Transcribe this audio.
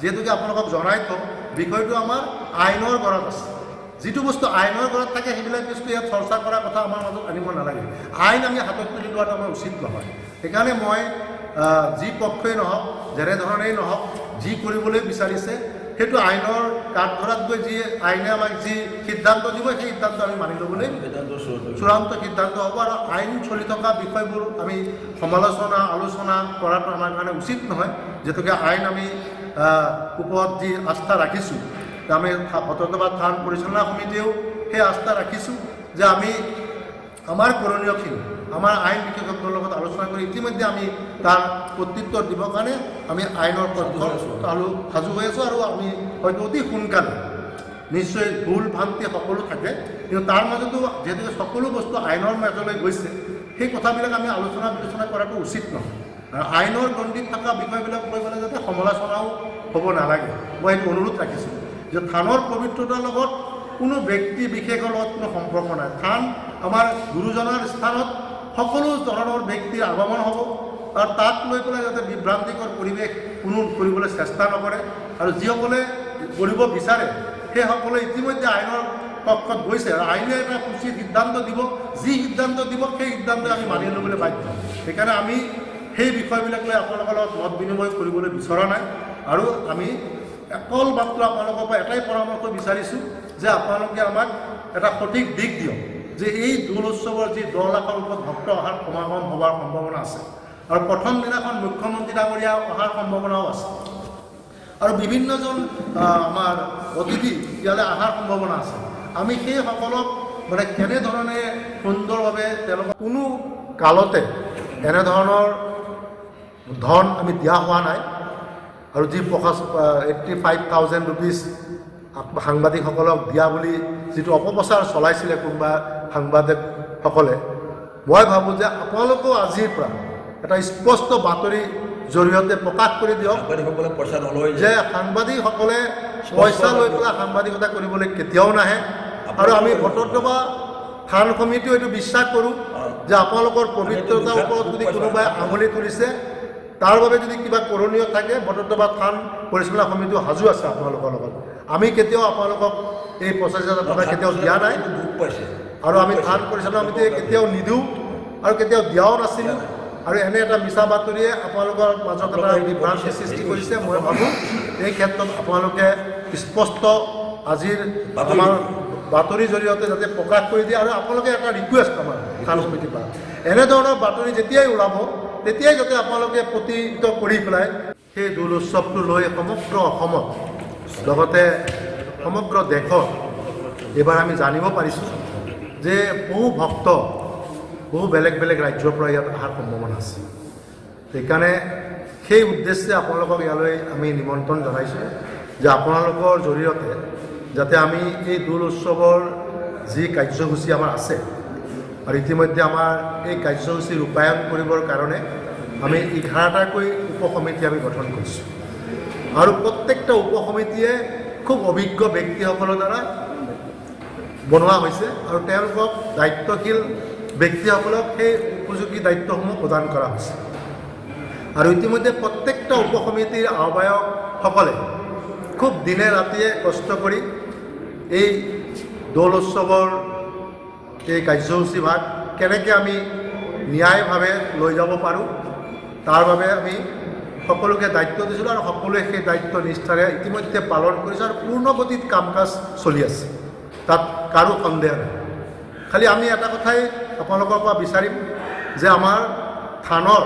যেহেতুকে আপোনালোকক জনাই থওঁ বিষয়টো আমাৰ আইনৰ গড়ত আছে। যিটো বস্তু আইনৰ গড়ত থাকে সেইবিলাক বস্তু ইয়াত চৰ্চা কৰাৰ কথা আমাৰ মাজত আনিব নালাগে। আইন আমি হাতত তুলি লোৱাটো আমাৰ উচিত নহয়। সেইকাৰণে মই যি পক্ষই নহওক, যেনেধৰণেই নহওক, যি কৰিবলৈ বিচাৰিছে সেইটো আইনৰ কাঠগড়াত গৈ যি আইনে আমাক যি সিদ্ধান্ত দিব সেই সিদ্ধান্ত আমি মানি ল'বলৈ চূড়ান্ত সিদ্ধান্ত হ'ব। আৰু আইন চলি থকা বিষয়বোৰ আমি আলোচনা কৰাটো আমাৰ কাৰণে উচিত নহয়। যিহেতুকে আইন আমি ওপৰত যি আস্থা ৰাখিছোঁ, আমি ভট্টদ্ৰৱা থান পৰিচালনা সমিতিয়েও সেই আস্থা ৰাখিছোঁ যে আমি আমাৰ কৰণীয়খিনি আমাৰ আইন বিশেষজ্ঞৰ লগত আলোচনা কৰি ইতিমধ্যে আমি তাৰ প্ৰত্যুত্তৰ দিবৰ কাৰণে আমি আইনৰ সাজু হৈ আছোঁ। আৰু আমি হয়তো অতি সোনকালে নিশ্চয় ভুল ভ্ৰান্তি সকলো থাকে, কিন্তু তাৰ মাজতো যিহেতুকে সকলো বস্তু আইনৰ মাজলৈ গৈছে সেই কথাবিলাক আমি বিবেচনা কৰাটো উচিত নহয়। আৰু আইনৰ গণ্ডিত থকা বিষয়বিলাক লৈ পেলাই যাতে সমালোচনাও হ'ব নালাগে, মই এইটো অনুৰোধ ৰাখিছোঁ যে থানৰ পবিত্ৰতাৰ লগত কোনো ব্যক্তি বিশেষৰ লগত কোনো সম্পৰ্ক নাই। থান আমাৰ গুৰুজনাৰ স্থানত সকলো ধৰণৰ ব্যক্তিৰ আগমন হ'ব, আৰু তাক লৈ পেলাই যাতে বিভ্ৰান্তিকৰ পৰিৱেশ কোনো কৰিবলৈ চেষ্টা নকৰে। আৰু যিসকলে কৰিব বিচাৰে সেইসকলে ইতিমধ্যে আইনৰ পক্ষত গৈছে, আৰু আইনে এটা উচিত সিদ্ধান্ত দিব। যি সিদ্ধান্ত দিব সেই সিদ্ধান্ত আমি মানি ল'বলৈ বাধ্য। সেইকাৰণে আমি সেই বিষয়বিলাক লৈ আপোনালোকৰ লগত মত বিনিময় কৰিবলৈ বিচৰা নাই। আৰু আমি অকল মাত্ৰ আপোনালোকৰ পৰা এটাই পৰামৰ্শ বিচাৰিছোঁ যে আপোনালোকে আমাক এটা সঠিক দিশ দিয়ক যে এই দৌল উৎসৱৰ যি 10 লাখৰ ওপৰত ভক্ত অহাৰ সমাগম হোৱাৰ সম্ভাৱনা আছে, আৰু প্ৰথম দিনাখন মুখ্যমন্ত্ৰী ডাঙৰীয়া অহাৰ সম্ভাৱনাও আছে, আৰু বিভিন্নজন আমাৰ অতিথি ইয়ালৈ অহাৰ সম্ভাৱনা আছে। আমি সেইসকলক মানে কেনেধৰণে সুন্দৰভাৱে তেওঁলোকক কোনো কালতে এনেধৰণৰ ধন আমি দিয়া হোৱা নাই। আৰু যি 85,000 ৰুপিজ সাংবাদিকসকলক দিয়া বুলি যিটো অপপ্ৰচাৰ চলাইছিলে কোনোবা সাংবাদিকসকলে, মই ভাবোঁ যে আপোনালোকেও আজিৰ পৰা এটা স্পষ্ট বাতৰি জৰিয়তে প্ৰকাশ কৰি দিয়ক যে সাংবাদিকসকলে পইচা লৈ পেলাই সাংবাদিকতা কৰিবলৈ কেতিয়াও নাহে। আৰু আমি ভট্টদ্ৰৱা থান সমিতিও এইটো বিশ্বাস কৰোঁ যে আপোনালোকৰ পবিত্ৰতাৰ ওপৰত যদি কোনোবাই আঙুলি তুলিছে তাৰ বাবে যদি কিবা কৰণীয় থাকে ভট্টদ্ৰৱা থান পৰিচালনা সমিতিও সাজু আছে আপোনালোকৰ লগত। আমি কেতিয়াও আপোনালোকক এই 50,000 টকা কেতিয়াও দিয়া নাই, আৰু আমি থান পৰিচালনা সমিতিয়ে কেতিয়াও নিদিওঁ আৰু কেতিয়াও দিয়াও নাছিলোঁ। আৰু এনে এটা মিছা বাতৰিয়ে আপোনালোকৰ মাজত এটা বিভ্ৰান্তি সৃষ্টি কৰিছে। মই ভাবোঁ এই ক্ষেত্ৰত আপোনালোকে স্পষ্ট আজিৰ আমাৰ বাতৰিৰ জৰিয়তে যাতে প্ৰকাশ কৰি দিয়ে। আৰু আপোনালোকে এটা ৰিকুৱেষ্ট আমাৰ থান সমিতিৰ পৰা, এনেধৰণৰ বাতৰি যেতিয়াই ওলাব তেতিয়াই যাতে আপোনালোকে প্ৰতিহিত কৰি পেলাই সেই দৌল উৎসৱটো লৈ সমগ্ৰ অসমত লগতে সমগ্ৰ দেশত এইবাৰ আমি জানিব পাৰিছোঁ যে বহু ভক্ত বহু বেলেগ বেলেগ ৰাজ্যৰ পৰা ইয়াত অহাৰ সম্ভাৱনা আছে। সেইকাৰণে সেই উদ্দেশ্যে আপোনালোকক ইয়ালৈ আমি নিমন্ত্ৰণ জনাইছোঁ যে আপোনালোকৰ জৰিয়তে যাতে আমি এই দৌল উৎসৱৰ যি কাৰ্যসূচী আমাৰ আছে, আৰু ইতিমধ্যে আমাৰ এই কাৰ্যসূচী ৰূপায়ণ কৰিবৰ কাৰণে আমি 11টাকৈ উপসমিতি আমি গঠন কৰিছোঁ। আৰু প্ৰত্যেকটা উপসমিতিয়ে খুব অভিজ্ঞ ব্যক্তিসকলৰ দ্বাৰা বনোৱা হৈছে, আৰু তেওঁলোকক দায়িত্বশীল ব্যক্তিসকলক সেই উপযোগী দায়িত্বসমূহ প্ৰদান কৰা হৈছে। আৰু ইতিমধ্যে প্ৰত্যেকটা উপসমিতিৰ আহ্বায়কসকলে খুব দিনে ৰাতিয়ে কষ্ট কৰি এই দৌল উৎসৱৰ এই কাৰ্যসূচীভাগ কেনেকৈ আমি ন্যায়ভাৱে লৈ যাব পাৰোঁ তাৰ বাবে আমি সকলোকে দায়িত্ব দিছিলোঁ, আৰু সকলোৱে সেই দায়িত্ব নিষ্ঠাৰে ইতিমধ্যে পালন কৰিছে, আৰু পূৰ্ণ গতিত কাম কাজ চলি আছে, তাত কাৰো সন্দেহ নাই। খালি আমি এটা কথাই আপোনালোকৰ পৰা বিচাৰিম যে আমাৰ থানৰ